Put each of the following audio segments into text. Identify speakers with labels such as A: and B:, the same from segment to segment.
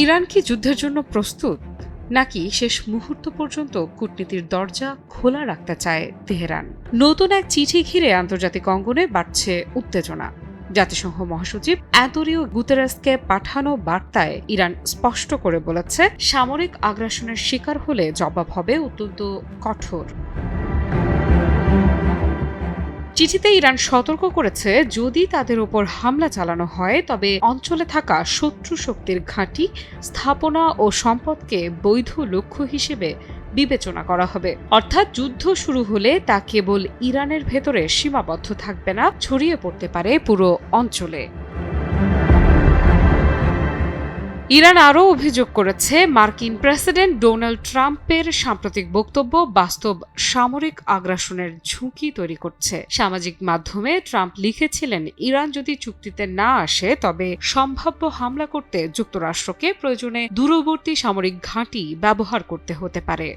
A: Iran কি যুদ্ধের জন্য প্রস্তুত, নাকি শেষ মুহূর্ত পর্যন্ত কূটনীতির দরজা খোলা রাখতে চায় তেহরান? নতুন এক চিঠি ঘিরে আন্তর্জাতিক অঙ্গনে বাড়ছে উত্তেজনা। জাতিসংঘ মহাসচিব অ্যান্তোনিও গুতেরেসকে পাঠানো বার্তায় ইরান স্পষ্ট করে বলেছে, সামরিক আগ্রাসনের শিকার হলে জবাব হবে অত্যন্ত কঠোর। চিঠিতে ইরান সতর্ক করেছে, যদি তাদের ওপর হামলা চালানো হয় তবে অঞ্চলে থাকা শত্রু শক্তির ঘাঁটি, স্থাপনা ও সম্পদকে বৈধ লক্ষ্য হিসেবে বিবেচনা করা হবে। অর্থাৎ যুদ্ধ শুরু হলে তা কেবল ইরানের ভেতরে সীমাবদ্ধ থাকবে না, ছড়িয়ে পড়তে পারে পুরো অঞ্চলে। ইরান আরও অভিযোগ করেছে, মার্কিন প্রেসিডেন্ট ডোনাল্ড ট্রাম্পের সাম্প্রতিক বক্তব্য বাস্তব সামরিক আগ্রাসনের ঝুঁকি তৈরি করছে। সামাজিক মাধ্যমে ট্রাম্প লিখেছিলেন, ইরান যদি চুক্তিতে না আসে তবে সম্ভাব্য হামলা করতে যুক্তরাষ্ট্রকে প্রয়োজনে দূরবর্তী সামরিক ঘাঁটি ব্যবহার করতে হতে পারে।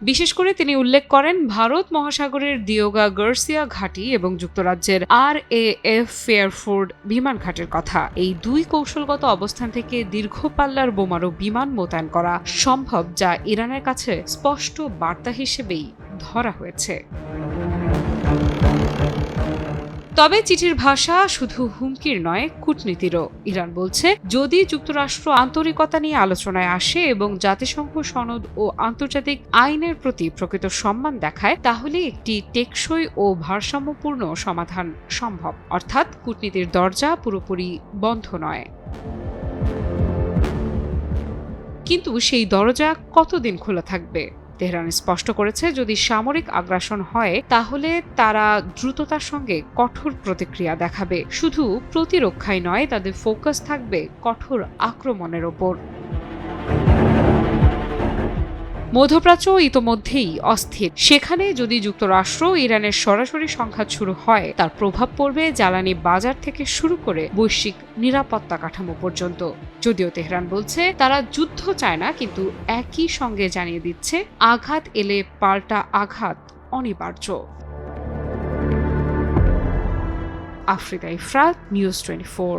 A: বিশেষ করে তিনি উল্লেখ করেন ভারত মহাসাগরের দিয়োগা গার্সিয়া ঘাঁটি এবং যুক্তরাজ্যের RAF ফেয়ারফোর্ড বিমান ঘাঁটির কথা। এই দুই কৌশলগত অবস্থান থেকে দীর্ঘ পাল্লার বোমারু বিমান মোতায়েন করা সম্ভব, যা ইরানের কাছে স্পষ্ট বার্তা হিসেবেই ধরা হয়েছে। তবে চিঠির ভাষা শুধু হুমকির নয়, কূটনীতিরও। ইরান বলছে, যদি যুক্তরাষ্ট্র আন্তরিকতা নিয়ে আলোচনায় আসে এবং জাতিসংঘ সনদ ও আন্তর্জাতিক আইনের প্রতি প্রকৃত সম্মান দেখায়, তাহলে একটি টেকসই ও ভারসাম্যপূর্ণ সমাধান সম্ভব। অর্থাৎ কূটনীতির দরজা পুরোপুরি বন্ধ নয়। কিন্তু সেই দরজা কতদিন খোলা থাকবে? তেহরান স্পষ্ট করেছে, যদি সামরিক আগ্রাসন হয় তাহলে তারা দ্রুততার সঙ্গে কঠোর প্রতিক্রিয়া দেখাবে। শুধু প্রতিরক্ষাই নয়, তাদের ফোকাস থাকবে কঠোর আক্রমণের ওপর। মধ্যপ্রাচ্য ইতোমধ্যেই অস্থির। সেখানে যদি যুক্তরাষ্ট্র ইরানের সরাসরি সংঘাত শুরু হয়, তার প্রভাব পড়বে জ্বালানি বাজার থেকে শুরু করে বৈশ্বিক নিরাপত্তা কাঠামো পর্যন্ত। যদিও তেহরান বলছে তারা যুদ্ধ চায় না, কিন্তু একই সঙ্গে জানিয়ে দিচ্ছে, আঘাত এলে পাল্টা আঘাত অনিবার্য। আফ্রিদা ইফরাত, নিউজ 24।